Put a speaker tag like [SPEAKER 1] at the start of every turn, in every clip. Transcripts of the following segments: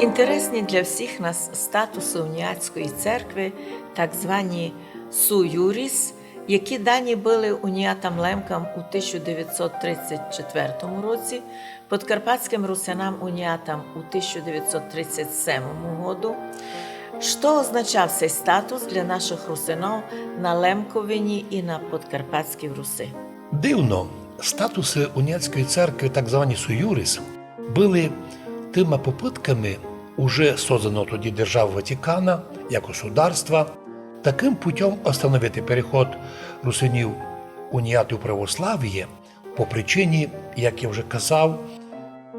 [SPEAKER 1] Інтересні для всіх нас статуси уніатської церкви, так звані «суюріс», які дані були уніатам лемкам у 1934 році, подкарпатським русинам уніатам у 1937 году. Що означав цей статус для наших русинов на Лемковині і на Подкарпатській Руси?
[SPEAKER 2] Дивно, статуси уніатської церкви, так звані «суюріс», були тими попитками уже созданого тоді держав Ватикана, як государства, таким путем остановити переход русинів уніатів православ'я по причині, як я вже казав,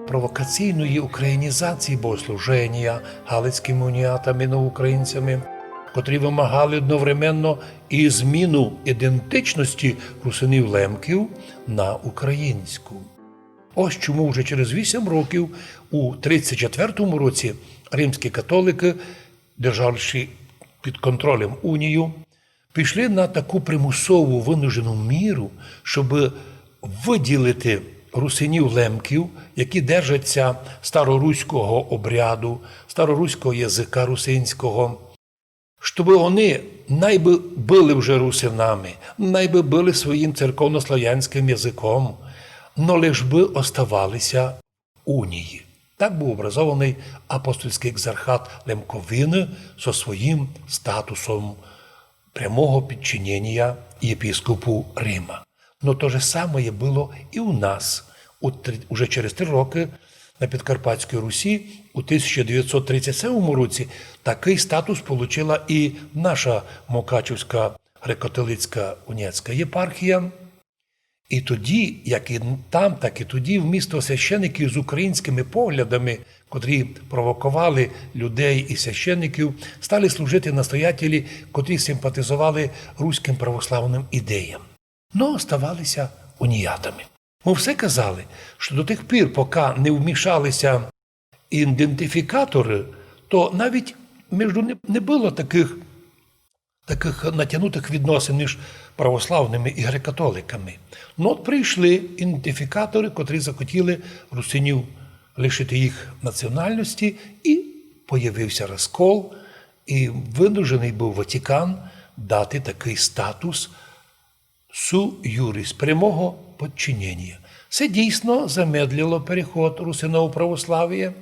[SPEAKER 2] провокаційної українізації богослуження галицькими уніатами, новоукраїнцями, котрі вимагали одновременно і зміну ідентичності русинів-лемків на українську. Ось чому вже через 8 років, у 1934 році, римські католики, державши під контролем унію, пішли на таку примусову винужену міру, щоб виділити русинів-лемків, які держаться староруського обряду, староруського язика русинського, щоб вони найби були вже русинами, найби були своїм церковнослов'янським язиком, но лиш би оставалися унії. Так був образований апостольський екзархат Лемковини зі своїм статусом прямого підчинення єпископу Рима. Но те ж саме було і у нас. Уже через 3 роки на Підкарпатській Русі у 1937 році такий статус отримала і наша Мукачівська греко-католицька уніатська єпархія. І тоді, як і там, так і тоді, вмісто священиків з українськими поглядами, котрі провокували людей і священиків, стали служити настоятелі, котрі симпатизували руським православним ідеям. Но оставалися уніатами. Ми все казали, що до тих пір, поки не вмішалися ідентифікатори, то навіть між не було таких натягнутих відносин між православними і греко-католиками. Ну от прийшли ідентифікатори, котрі захотіли русинів лишити їх національності, і появився розкол, і винужений був Ватикан дати такий статус «суюріс» – прямого підчинення. Це дійсно замедлило переход русинов у православ'я.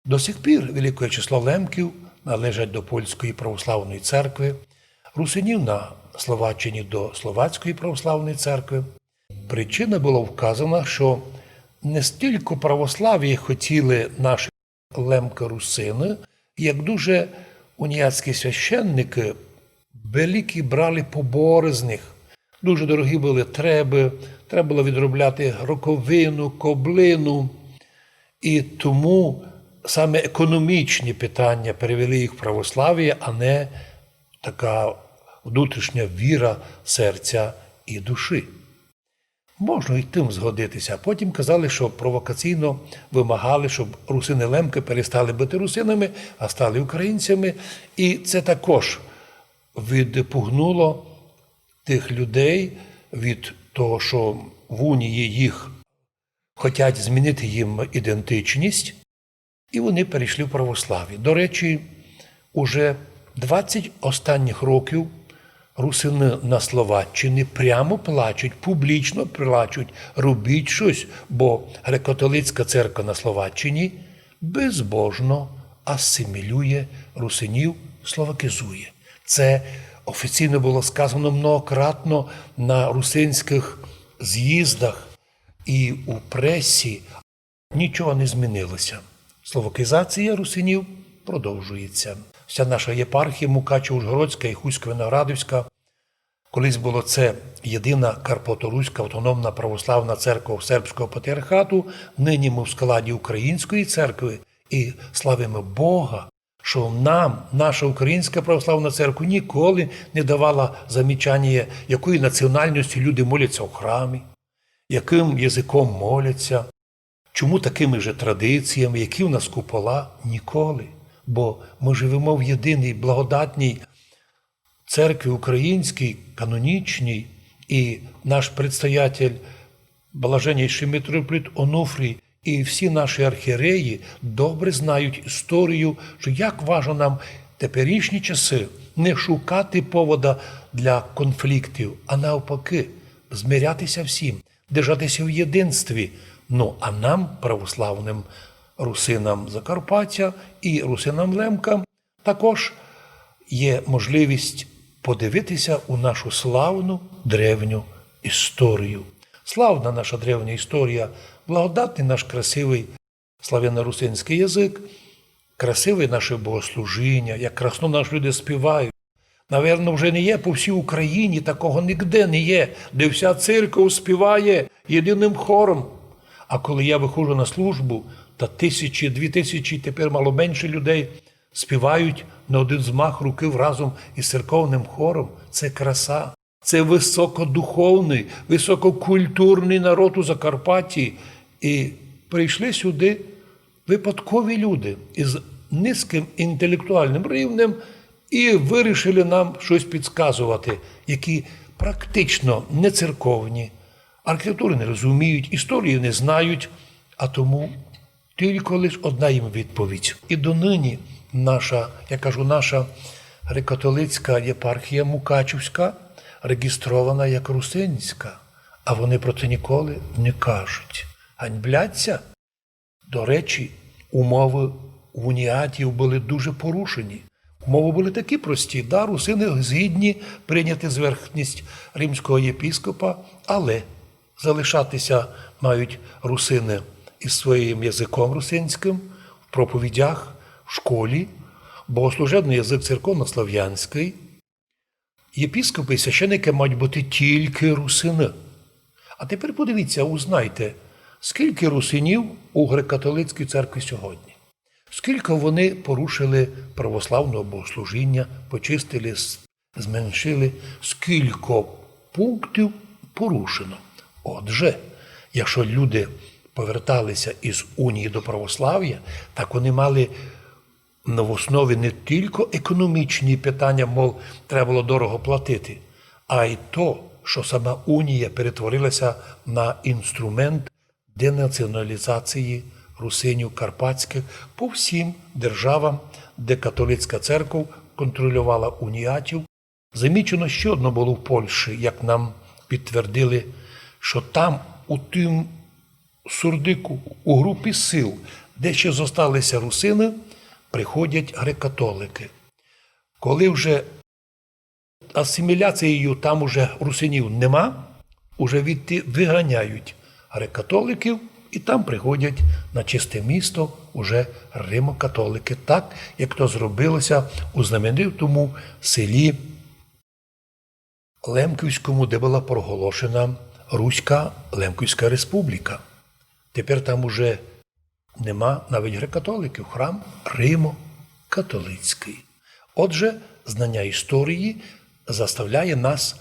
[SPEAKER 2] До сих пір велике число лемків належать до Польської православної церкви, русинів на Словаччині до Словацької православної церкви. Причина була вказана, що не стільки православ'я хотіли наші лемка-русини, як дуже уніатські священники великі брали побори з них. Дуже дорогі були треба було відробляти роковину, коблину. І тому саме економічні питання перевели їх в православ'я, а не така внутрішня віра серця і душі. Можна й тим згодитися. Потім казали, що провокаційно вимагали, щоб русини-лемки перестали бути русинами, а стали українцями. І це також відпугнуло тих людей від того, що в унії їх хочуть змінити їм ідентичність, і вони перейшли в православ'я. До речі, уже 20 останніх років русини на Словаччині прямо плачуть, публічно плачуть, робіть щось, бо греко-католицька церква на Словаччині безбожно асимілює русинів, словакизує. Це офіційно було сказано многократно на русинських з'їздах і у пресі. Нічого не змінилося. Словакизація русинів продовжується. Вся наша єпархія Мукачево-Ужгородська і Хусько-Виноградівська, колись було це єдина Карпато-Руська автономна православна церква Сербського патріархату, нині ми в складі Української церкви, і славимо Бога, що нам наша Українська православна церква ніколи не давала замічання, якої національності люди моляться у храмі, яким язиком моляться, чому такими же традиціями, які в нас купола, ніколи. Бо ми живемо в єдиній благодатній церкві українській, канонічній, і наш предстоятель, блаженніший митрополит Онуфрій, І всі наші архієреї добре знають історію, що як важно нам в теперішні часи не шукати повода для конфліктів, а навпаки, змирятися всім, держатися в єдинстві. Ну, а нам, православним русинам Закарпаття і русинам Лемкам, також є можливість подивитися у нашу славну древню історію. Славна наша древня історія, благодатний наш красивий славяно-русинський язик, красиве наше богослужіння, як красно наші люди співають. Навірно, вже не є по всій Україні, такого ніде не є, де вся церква співає єдиним хором. А коли я виходжу на службу, та 1000, 2000, тепер мало менше людей співають на один змах руки разом із церковним хором. Це краса. Це високодуховний, висококультурний народ у Закарпатті. І прийшли сюди випадкові люди із низьким інтелектуальним рівнем і вирішили нам щось підказувати, які практично не церковні, архітектури не розуміють, історії не знають, а тому тільки лише одна їм відповідь. І донині наша, я кажу, наша греко-католицька єпархія Мукачівська реєстрована як русинська, а вони про це ніколи не кажуть. Ганьбляться. До речі, умови уніатів були дуже порушені. Умови були такі прості. Да, русини згідні прийняти зверхність римського єпіскопа, але залишатися мають русини із своїм язиком русинським в проповідях, в школі, богослужебний язик церковнослов'янський. Єпіскопи і священики мають бути тільки русини. А тепер подивіться, узнайте, скільки русинів у греко-католицькій церкві сьогодні? Скільки вони порушили православного богослужіння, почистили, зменшили, скільки пунктів порушено. Отже, якщо люди поверталися із унії до православ'я, так вони мали в основі не тільки економічні питання, мов треба було дорого платити, а й то, що сама унія перетворилася на інструмент денаціоналізації русинів карпатських по всім державам, де католицька церква контролювала уніатів. Замічено ще одно було в Польщі, як нам підтвердили, що там у тим сурдику, у групі сил, де ще зосталися русини, приходять греко-католики. Коли вже асиміляцією там уже русинів нема, уже відти виганяють греко-католиків, і там приходять на чисте місто уже римо-католики, так, як то зробилося у знаменитому селі Лемківському, де була проголошена Руська Лемківська республіка. Тепер там уже нема навіть греко-католиків, храм Римо-католицький. Отже, знання історії заставляє нас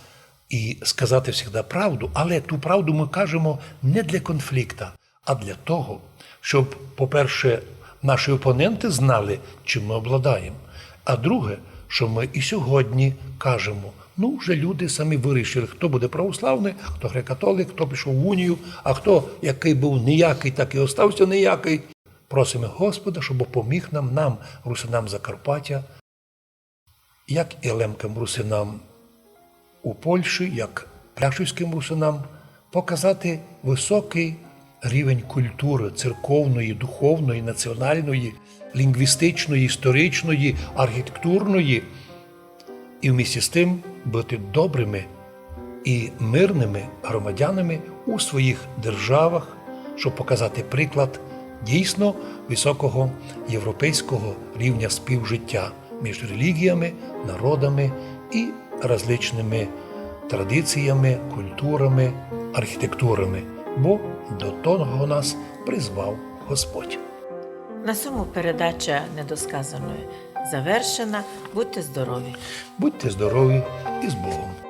[SPEAKER 2] і сказати завжди правду, але ту правду ми кажемо не для конфлікту, а для того, щоб, по-перше, наші опоненти знали, чим ми обладаємо, а друге, що ми і сьогодні кажемо, ну, вже люди самі вирішили, хто буде православний, хто греко-католик, хто пішов в унію, а хто, який був ніякий, так і остався ніякий. Просимо Господа, щоб поміг нам, русинам Закарпаття, як і лемкам русинам у Польщі, як пряшівським русинам, показати високий рівень культури церковної, духовної, національної, лінгвістичної, історичної, архітектурної, і вмісті з тим бути добрими і мирними громадянами у своїх державах, щоб показати приклад дійсно високого європейського рівня співжиття між релігіями, народами і различними традиціями, культурами, архітектурами, бо до того нас призвав Господь.
[SPEAKER 1] На цьому передача недосказаної завершена. Будьте здорові!
[SPEAKER 2] Будьте здорові і з Богом!